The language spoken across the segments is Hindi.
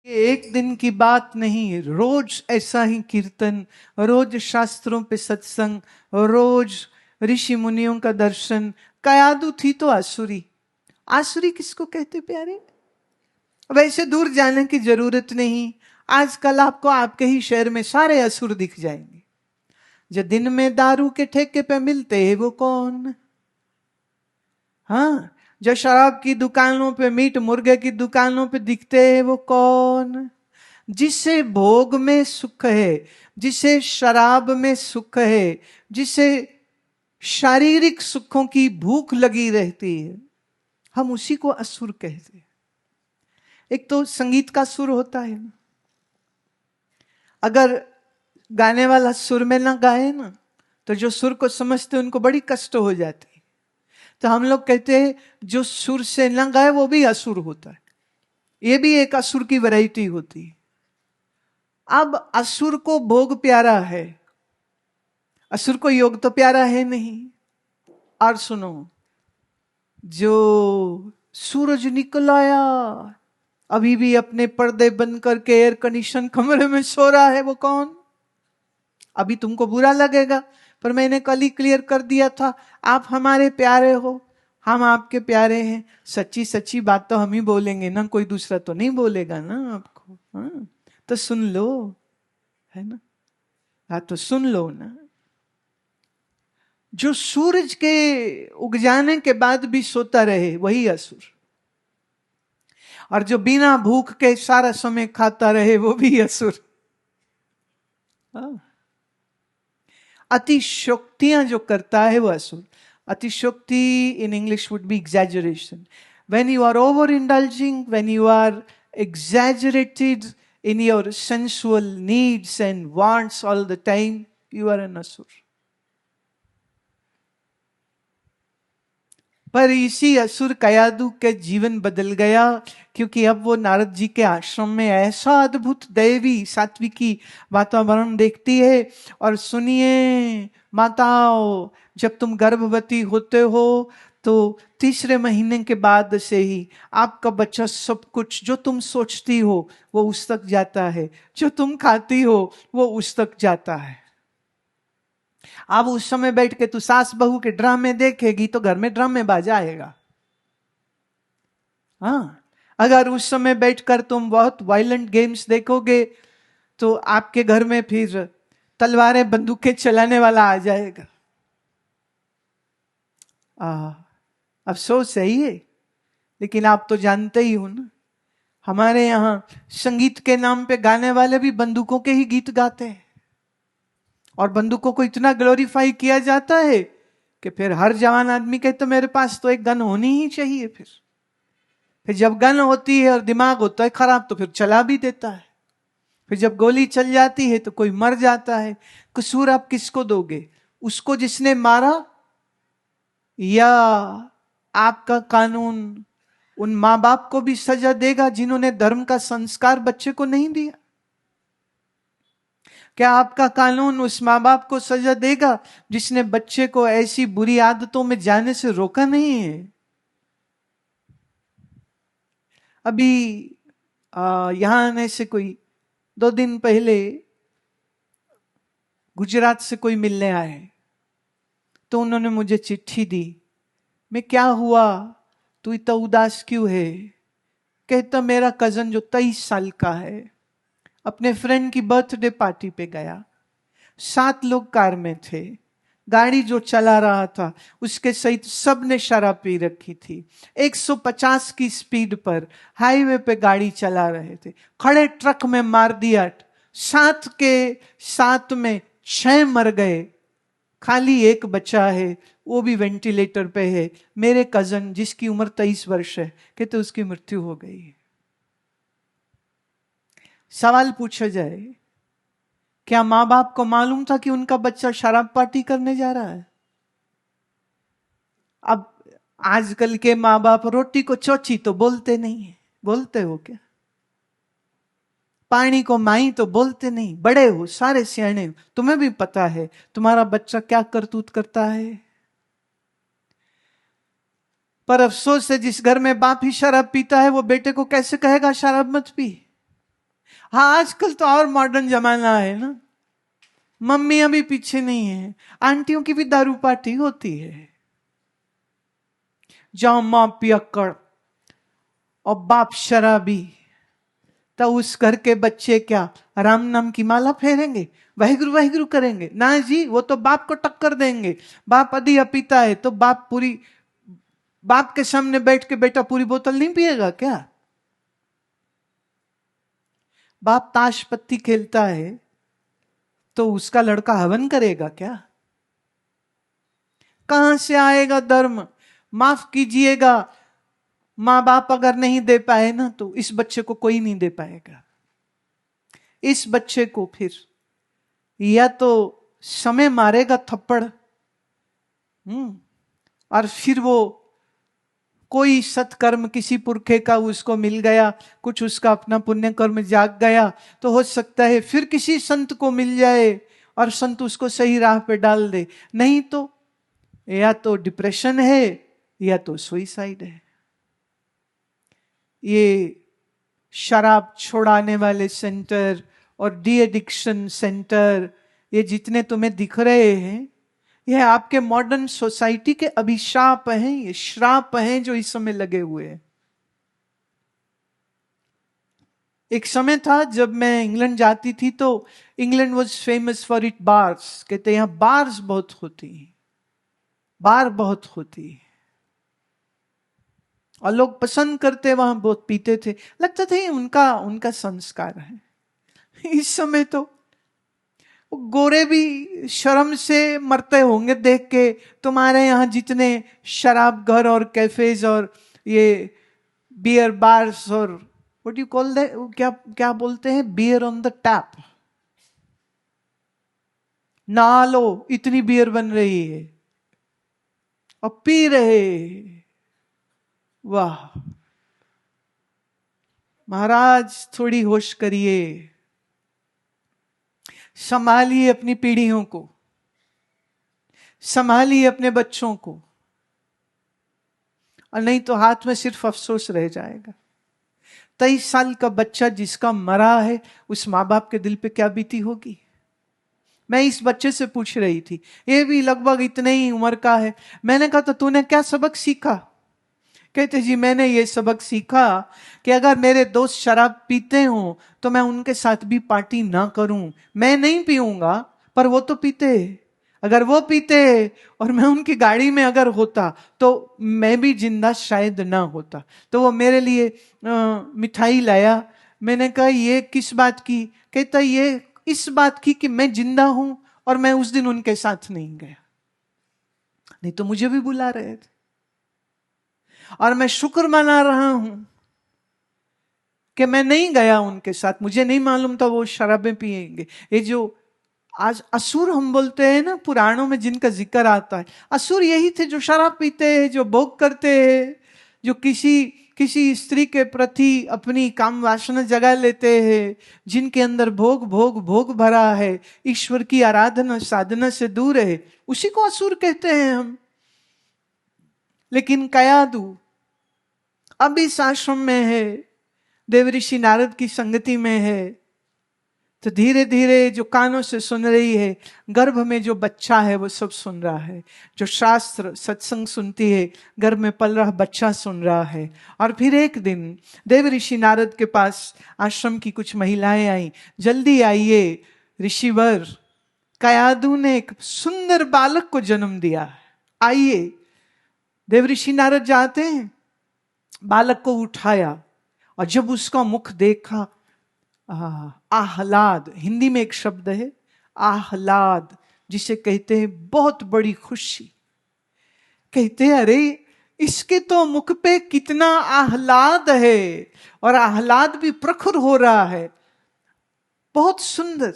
ये एक दिन की बात नहीं, रोज ऐसा ही कीर्तन, रोज शास्त्रों पे सत्संग, रोज ऋषि मुनियों का दर्शन। कयादू थी तो आसुरी। आसुरी किसको कहते प्यारे? वैसे दूर जाने की जरूरत नहीं। आजकल आपको आपके ही शहर में सारे असुर दिख जाएंगे। जो दिन में दारू के ठेके पे मिलते हैं वो कौन? हाँ, जो शराब की दुकानों पे, मीट मुर्गे की दुकानों पे दिखते हैं वो कौन? जिसे भोग में सुख है, जिसे शराब में सुख है, जिसे शारीरिक सुखों की भूख लगी रहती है, हम उसी को असुर कहते हैं। एक तो संगीत का सुर होता है ना, अगर गाने वाला सुर में ना गाए ना, तो जो सुर को समझते उनको बड़ी कष्ट हो जाती है। तो हम लोग कहते हैं जो सुर से ना गाए वो भी असुर होता है। ये भी एक असुर की वैरायटी होती है। अब असुर को भोग प्यारा है, असुर को योग तो प्यारा है नहीं। और सुनो, जो सूरज निकल आया अभी भी अपने पर्दे बंद करके एयर कंडीशन कमरे में सो रहा है, वो कौन? अभी तुमको बुरा लगेगा, पर मैंने कल ही क्लियर कर दिया था, आप हमारे प्यारे हो, हम आपके प्यारे हैं। सच्ची सच्ची बात तो हम ही बोलेंगे ना, कोई दूसरा तो नहीं बोलेगा ना आपको। हाँ, तो सुन लो, है ना? हाँ, तो सुन लो ना। जो सूरज के उग जाने के बाद भी सोता रहे वही असुर, और जो बिना भूख के सारा समय खाता रहे वो भी असुर। अतिशोक्तियां जो करता है वो असुर। अतिशोक्ति in English would be exaggeration. When you are over indulging, when you are exaggerated in your sensual needs and wants all the time, you are an asur. पर इसी असुर कयादू के जीवन बदल गया, क्योंकि अब वो नारद जी के आश्रम में ऐसा अद्भुत दैवी सात्विकी वातावरण देखती है। और सुनिए माताओं, जब तुम गर्भवती होते हो तो तीसरे महीने के बाद से ही आपका बच्चा सब कुछ जो तुम सोचती हो वो उस तक जाता है, जो तुम खाती हो वो उस तक जाता है। अब उस समय बैठ के तू सास बहू के ड्रामे देखेगी तो घर में ड्रामे बाजा आएगा। हाँ, अगर उस समय बैठकर तुम बहुत वायलेंट गेम्स देखोगे तो आपके घर में फिर तलवारें बंदूकें चलाने वाला आ जाएगा। अफसोस सही है, लेकिन आप तो जानते ही हो ना, हमारे यहां संगीत के नाम पे गाने वाले भी बंदूकों के ही गीत गाते हैं, और बंदूकों को इतना ग्लोरीफाई किया जाता है कि फिर हर जवान आदमी कहते तो मेरे पास तो एक गन होनी ही चाहिए। फिर जब गन होती है और दिमाग होता है खराब तो फिर चला भी देता है। फिर जब गोली चल जाती है तो कोई मर जाता है। कसूर आप किसको दोगे? उसको जिसने मारा, या आपका कानून उन मां बाप को भी सजा देगा जिन्होंने धर्म का संस्कार बच्चे को नहीं दिया? क्या आपका कानून उस मां बाप को सजा देगा जिसने बच्चे को ऐसी बुरी आदतों में जाने से रोका नहीं है? अभी यहां आने से कोई 2 दिन पहले गुजरात से कोई मिलने आए, तो उन्होंने मुझे चिट्ठी दी। मैं क्या हुआ, तू इतना उदास क्यों है? कहता मेरा कजन जो 23 साल का है अपने फ्रेंड की बर्थडे पार्टी पे गया। 7 लोग कार में थे, गाड़ी जो चला रहा था उसके सहित सबने शराब पी रखी थी। 150 की स्पीड पर हाईवे पे गाड़ी चला रहे थे, खड़े ट्रक में मार दिया। 7 के 7 में 6 मर गए, खाली एक बचा है, वो भी वेंटिलेटर पे है। मेरे कजन जिसकी उम्र 23 वर्ष है, कहते उसकी मृत्यु हो गई। सवाल पूछा जाए, क्या मां बाप को मालूम था कि उनका बच्चा शराब पार्टी करने जा रहा है? अब आजकल के मां बाप रोटी को चोची तो बोलते नहीं है, बोलते हो क्या? पानी को माई तो बोलते नहीं। बड़े हो, सारे सियाने हो, तुम्हें भी पता है तुम्हारा बच्चा क्या करतूत करता है। पर अफसोस है, जिस घर में बाप ही शराब पीता है वो बेटे को कैसे कहेगा शराब मत पी? हाँ, आजकल तो और मॉडर्न जमाना है ना, मम्मियां भी पीछे नहीं है, आंटियों की भी दारू पार्टी होती है। जहां मां पियक्कड़ और बाप शराबी, तो उस घर के बच्चे क्या राम नाम की माला फेरेंगे, वाहिगुरु वाहिगुरु करेंगे? ना जी, वो तो बाप को टक्कर देंगे। बाप अधिया पीता है तो बाप के सामने बैठ के बेटा पूरी बोतल नहीं पिएगा क्या? बाप ताश पत्ती खेलता है तो उसका लड़का हवन करेगा क्या? कहां से आएगा धर्म? माफ कीजिएगा, मां बाप अगर नहीं दे पाए ना, तो इस बच्चे को कोई नहीं दे पाएगा। इस बच्चे को फिर या तो समय मारेगा थप्पड़, और फिर वो कोई सत्कर्म किसी पुरखे का उसको मिल गया, कुछ उसका अपना पुण्य कर्म जाग गया, तो हो सकता है फिर किसी संत को मिल जाए और संत उसको सही राह पे डाल दे। नहीं तो या तो डिप्रेशन है या तो सुइसाइड है। ये शराब छोड़ाने वाले सेंटर और डी एडिक्शन सेंटर, ये जितने तुम्हें दिख रहे हैं, यह आपके मॉडर्न सोसाइटी के अभिशाप हैं, ये श्राप हैं जो इस समय लगे हुए हैं। एक समय था जब मैं इंग्लैंड जाती थी तो England was famous for it bars. कहते यहां बार्स बहुत होती, बार बहुत होती, और लोग पसंद करते, वहां बहुत पीते थे, लगता था ये उनका संस्कार है। इस समय तो गोरे भी शर्म से मरते होंगे देख के, तुम्हारे यहां जितने शराब घर और कैफेज और ये बियर बार्स और व्हाट यू कॉल दैट, क्या क्या बोलते हैं, बियर ऑन द टैप, ना लो इतनी बियर बन रही है और पी रहे। वाह महाराज, थोड़ी होश करिए, संभालिए अपनी पीढ़ियों को, संभालिए अपने बच्चों को, और नहीं तो हाथ में सिर्फ अफसोस रह जाएगा। 23 साल का बच्चा जिसका मरा है, उस मां बाप के दिल पे क्या बीती होगी। मैं इस बच्चे से पूछ रही थी, ये भी लगभग इतने ही उम्र का है। मैंने कहा तो तूने क्या सबक सीखा? कहते जी मैंने ये सबक सीखा कि अगर मेरे दोस्त शराब पीते हो तो मैं उनके साथ भी पार्टी ना करूं। मैं नहीं पीऊंगा पर वो तो पीते, अगर वो पीते और मैं उनकी गाड़ी में अगर होता तो मैं भी जिंदा शायद ना होता। तो वो मेरे लिए मिठाई लाया। मैंने कहा ये किस बात की? कहता ये इस बात की कि मैं जिंदा हूं और मैं उस दिन उनके साथ नहीं गया, नहीं तो मुझे भी बुला रहे थे। और मैं शुक्र मना रहा हूं कि मैं नहीं गया उनके साथ, मुझे नहीं मालूम था वो शराबें पिएंगे। ये जो आज असुर हम बोलते हैं ना, पुराणों में जिनका जिक्र आता है, असुर यही थे जो शराब पीते हैं, जो भोग करते हैं, जो किसी स्त्री के प्रति अपनी काम वासना जगा लेते हैं, जिनके अंदर भोग भोग भोग भरा है, ईश्वर की आराधना साधना से दूर है, उसी को असुर कहते हैं हम। लेकिन कयादू अब इस आश्रम में है, देवऋषि नारद की संगति में है, तो धीरे धीरे जो कानों से सुन रही है, गर्भ में जो बच्चा है वो सब सुन रहा है, जो शास्त्र सत्संग सुनती है गर्भ में पल रहा बच्चा सुन रहा है। और फिर एक दिन देवऋषि नारद के पास आश्रम की कुछ महिलाएं आई, जल्दी आइए ऋषिवर, कयादू ने एक सुंदर बालक को जन्म दिया, आइए। देवऋषि नारद जाते हैं, बालक को उठाया और जब उसका मुख देखा, आह्लाद, हिंदी में एक शब्द है आह्लाद, जिसे कहते हैं बहुत बड़ी खुशी। कहते हैं अरे इसके तो मुख पे कितना आह्लाद है, और आह्लाद भी प्रखर हो रहा है, बहुत सुंदर।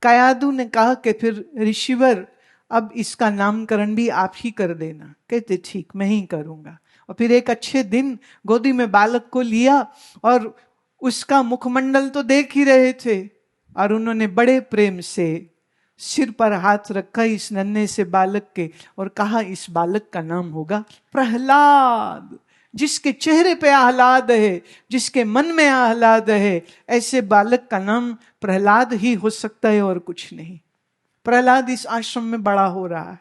कयादू ने कहा कि फिर ऋषिवर अब इसका नामकरण भी आप ही कर देना। कहते ठीक मैं ही करूंगा। और फिर एक अच्छे दिन गोदी में बालक को लिया और उसका मुखमंडल तो देख ही रहे थे, और उन्होंने बड़े प्रेम से सिर पर हाथ रखा इस नन्हे से बालक के और कहा इस बालक का नाम होगा प्रहलाद। जिसके चेहरे पे आह्लाद है, जिसके मन में आह्लाद है, ऐसे बालक का नाम प्रहलाद ही हो सकता है और कुछ नहीं। प्रहलाद इस आश्रम में बड़ा हो रहा है।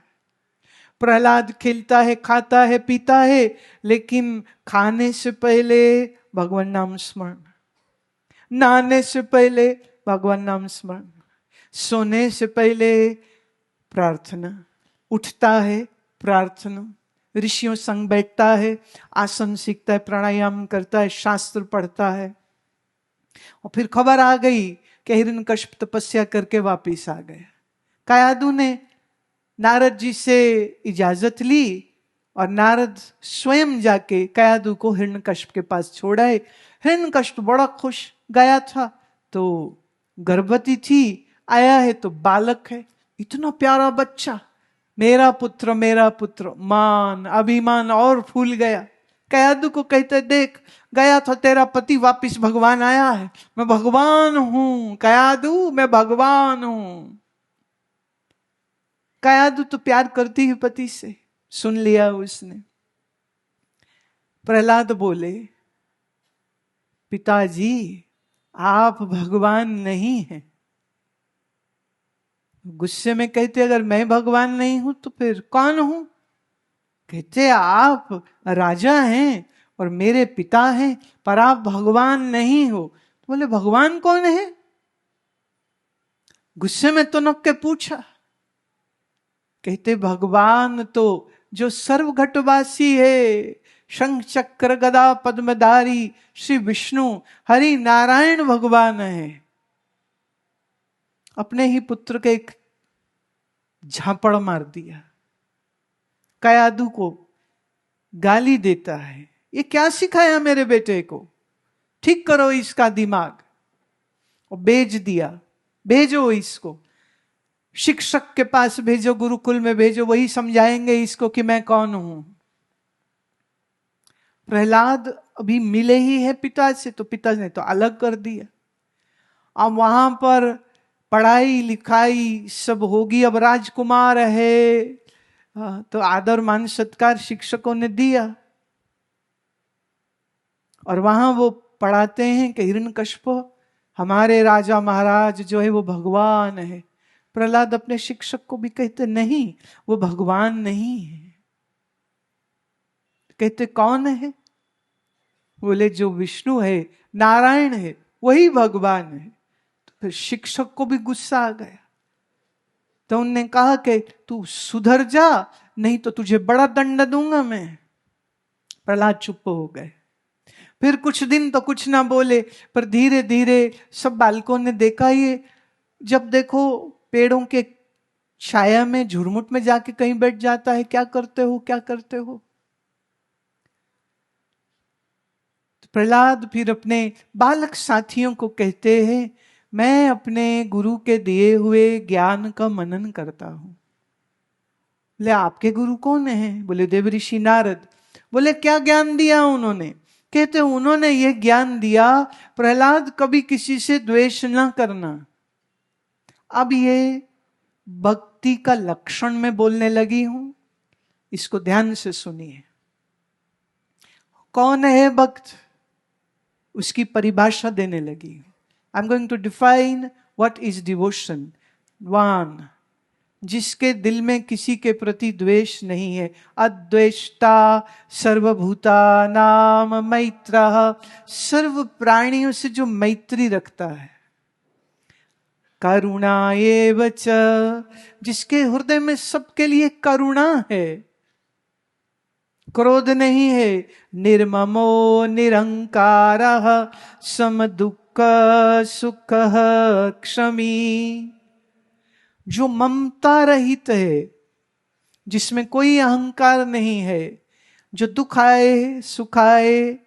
प्रहलाद खेलता है, खाता है, पीता है, लेकिन खाने से पहले भगवान नाम स्मरण, नहाने से पहले भगवान नाम स्मरण, सोने से पहले प्रार्थना, उठता है प्रार्थना, ऋषियों संग बैठता है, आसन सीखता है, प्राणायाम करता है, शास्त्र पढ़ता है। और फिर खबर आ गई कि हिरण्यकश्यप तपस्या करके वापिस आ गया। कायादू ने नारद जी से इजाजत ली और नारद स्वयं जाके कायादू को हिरण्यकश्यप के पास छोड़ाए। हिरण्यकश्यप बड़ा खुश, गया था तो गर्भवती थी, आया है तो बालक है, इतना प्यारा बच्चा, मेरा पुत्र, मान अभिमान और फूल गया। कायादू को कहते, देख गया था तेरा पति, वापिस भगवान आया है, मैं भगवान हूं कायादू, मैं भगवान हूं। कायादू तो प्यार करती है पति से, सुन लिया उसने। प्रहलाद बोले, पिताजी आप भगवान नहीं हैं। गुस्से में कहते, अगर मैं भगवान नहीं हूं तो फिर कौन हूं? कहते, आप राजा हैं और मेरे पिता हैं, पर आप भगवान नहीं हो। तो बोले, भगवान कौन है? गुस्से में तो नक के पूछा। कहते, भगवान तो जो सर्वघटवासी है, शंख चक्र गदा पद्मधारी श्री विष्णु हरि नारायण भगवान है। अपने ही पुत्र के एक झापड़ मार दिया। कायादू को गाली देता है, ये क्या सिखाया मेरे बेटे को, ठीक करो इसका दिमाग। और भेज दिया, भेजो इसको शिक्षक के पास भेजो, गुरुकुल में भेजो, वही समझाएंगे इसको कि मैं कौन हूं। प्रहलाद अभी मिले ही है पिता से, तो पिता ने तो अलग कर दिया। अब वहां पर पढ़ाई लिखाई सब होगी, अब राजकुमार है, तो आदर मान सत्कार शिक्षकों ने दिया। और वहां वो पढ़ाते हैं कि हिरण्यकश्यप हमारे राजा महाराज जो है वो भगवान है। प्रहलाद अपने शिक्षक को भी कहते, नहीं वो भगवान नहीं है। कहते, कौन है? बोले, जो विष्णु है, नारायण है, वही भगवान है। तो फिर शिक्षक को भी गुस्सा आ गया, तो उनने कहा कि तू सुधर जा, नहीं तो तुझे बड़ा दंड दूंगा मैं। प्रहलाद चुप हो गए। फिर कुछ दिन तो कुछ ना बोले, पर धीरे धीरे सब बालकों ने देखा, ये जब देखो पेड़ों के छाया में झुरमुट में जाके कहीं बैठ जाता है, क्या करते हो क्या करते हो। तो प्रहलाद फिर अपने बालक साथियों को कहते हैं, मैं अपने गुरु के दिए हुए ज्ञान का मनन करता हूं। बोले, आपके गुरु कौन है? बोले, देव ऋषि नारद। बोले, क्या ज्ञान दिया उन्होंने? कहते, उन्होंने ये ज्ञान दिया, प्रहलाद कभी किसी से द्वेष ना करना। अब ये भक्ति का लक्षण में बोलने लगी हूं, इसको ध्यान से सुनिए। कौन है भक्त, उसकी परिभाषा देने लगी। I am going to define what is devotion. One, जिसके दिल में किसी के प्रति द्वेष नहीं है। अद्वेष्टा सर्वभूतानां मैत्रः, सर्व प्राणियों से जो मैत्री रखता है। करुणा एव च, जिसके हृदय में सबके लिए करुणा है, क्रोध नहीं है। निर्ममो निरंकारः सम दुःख सुखः क्षमी, जो ममता रहित है, जिसमें कोई अहंकार नहीं है, जो दुख आए सुख आए,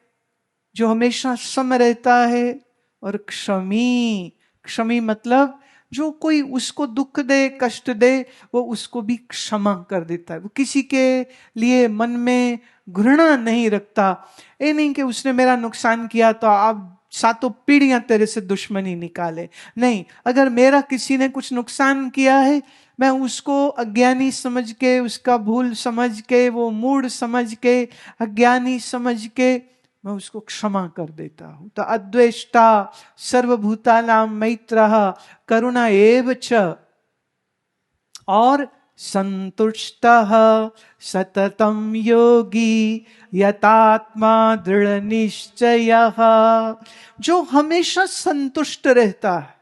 जो हमेशा सम रहता है। और क्षमी, क्षमी मतलब जो कोई उसको दुख दे कष्ट दे, वो उसको भी क्षमा कर देता है। वो किसी के लिए मन में घृणा नहीं रखता। ये नहीं कि उसने मेरा नुकसान किया तो अब सातों पीढ़ियां तेरे से दुश्मनी निकाले। नहीं, अगर मेरा किसी ने कुछ नुकसान किया है मैं उसको अज्ञानी समझ के, उसका भूल समझ के, वो मूड समझ के, अज्ञानी समझ के मैं उसको क्षमा कर देता हूं। तो अद्वेष्टा सर्वभूतानां मैत्रः करुणा एव च और संतुष्टः सततम योगी यतात्मा दृढ़ निश्चयः, जो हमेशा संतुष्ट रहता है।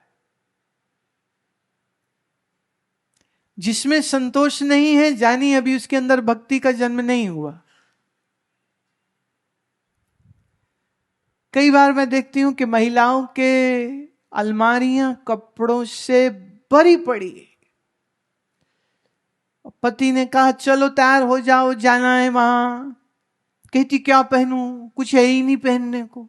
जिसमें संतोष नहीं है, जानी अभी उसके अंदर भक्ति का जन्म नहीं हुआ। कई बार मैं देखती हूं कि महिलाओं के अलमारियां कपड़ों से भरी पड़ी है। पति ने कहा चलो तैयार हो जाओ, जाना है वहां। कहती क्या पहनूं, कुछ है ही नहीं पहनने को।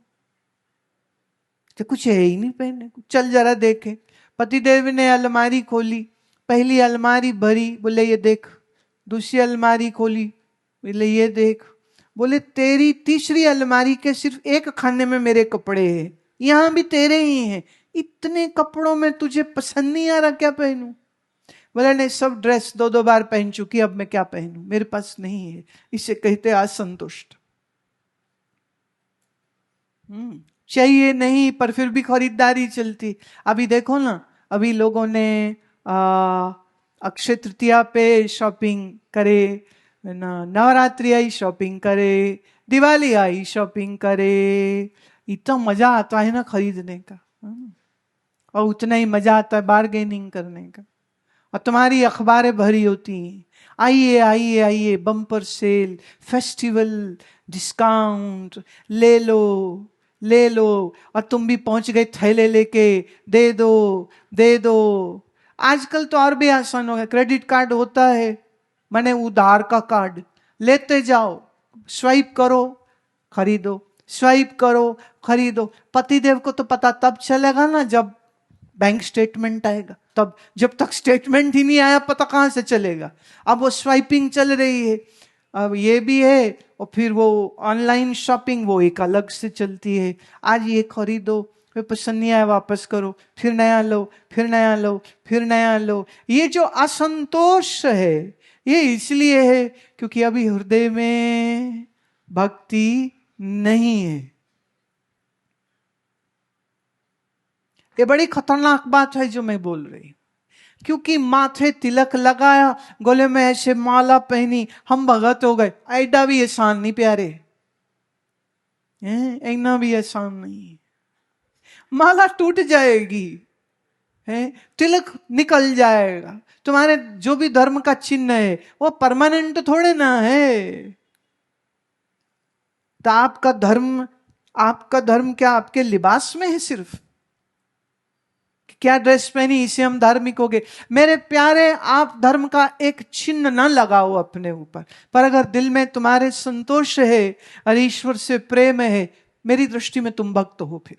तो कुछ है ही नहीं पहनने को, चल जरा देखे। पतिदेव ने अलमारी खोली, पहली अलमारी भरी, बोले ये देख। दूसरी अलमारी खोली, बोले ये देख। बोले तेरी तीसरी अलमारी के सिर्फ एक खाने में मेरे कपड़े हैं, यहां भी तेरे ही हैं। इतने कपड़ों में तुझे पसंद नहीं आ रहा, क्या पहनूं? बोले नहीं, सब ड्रेस 2-2 बार पहन चुकी, अब मैं क्या पहनूं, मेरे पास नहीं है। इसे कहते असंतुष्ट। चाहिए नहीं पर फिर भी खरीदारी चलती। अभी देखो ना, अभी लोगों ने अक्षय तृतीया पे शॉपिंग करे, नवरात्रि आई शॉपिंग करे, दिवाली आई शॉपिंग करे। इतना मजा आता है ना खरीदने का, और उतना ही मजा आता है बार्गेनिंग करने का। और तुम्हारी अखबारें भरी होती हैं, आइए आइए आइए, बम्पर सेल, फेस्टिवल, डिस्काउंट, ले लो ले लो। और तुम भी पहुंच गए थैले लेके, दे दो दे दो। आजकल तो और भी आसान हो गया, क्रेडिट कार्ड होता है, माने उधार का कार्ड, लेते जाओ, स्वाइप करो खरीदो, स्वाइप करो खरीदो। पतिदेव को तो पता तब चलेगा ना जब बैंक स्टेटमेंट आएगा, तब। जब तक स्टेटमेंट ही नहीं आया पता कहां से चलेगा। अब वो स्वाइपिंग चल रही है, अब ये भी है, और फिर वो ऑनलाइन शॉपिंग वो एक अलग से चलती है। आज ये खरीदो, फिर पसंद नहीं आया वापस करो, फिर नया लो, फिर नया लो, फिर नया लो। ये जो असंतोष है, ये इसलिए है क्योंकि अभी हृदय में भक्ति नहीं है। ये बड़ी खतरनाक बात है जो मैं बोल रही हूं, क्योंकि माथे तिलक लगाया, गले में ऐसे माला पहनी, हम भगत हो गए। ऐडा भी एहसान नहीं प्यारे, इतना भी एहसान नहीं। माला टूट जाएगी, तिलक निकल जाएगा। तुम्हारे जो भी धर्म का चिन्ह है वो परमानेंट थोड़े ना है। तो आपका धर्म क्या आपके लिबास में है सिर्फ? क्या ड्रेस पहनी इसे हम धार्मिक हो गए? मेरे प्यारे, आप धर्म का एक चिन्ह ना लगाओ अपने ऊपर, पर अगर दिल में तुम्हारे संतोष है और ईश्वर से प्रेम है, मेरी दृष्टि में तुम भक्त हो। फिर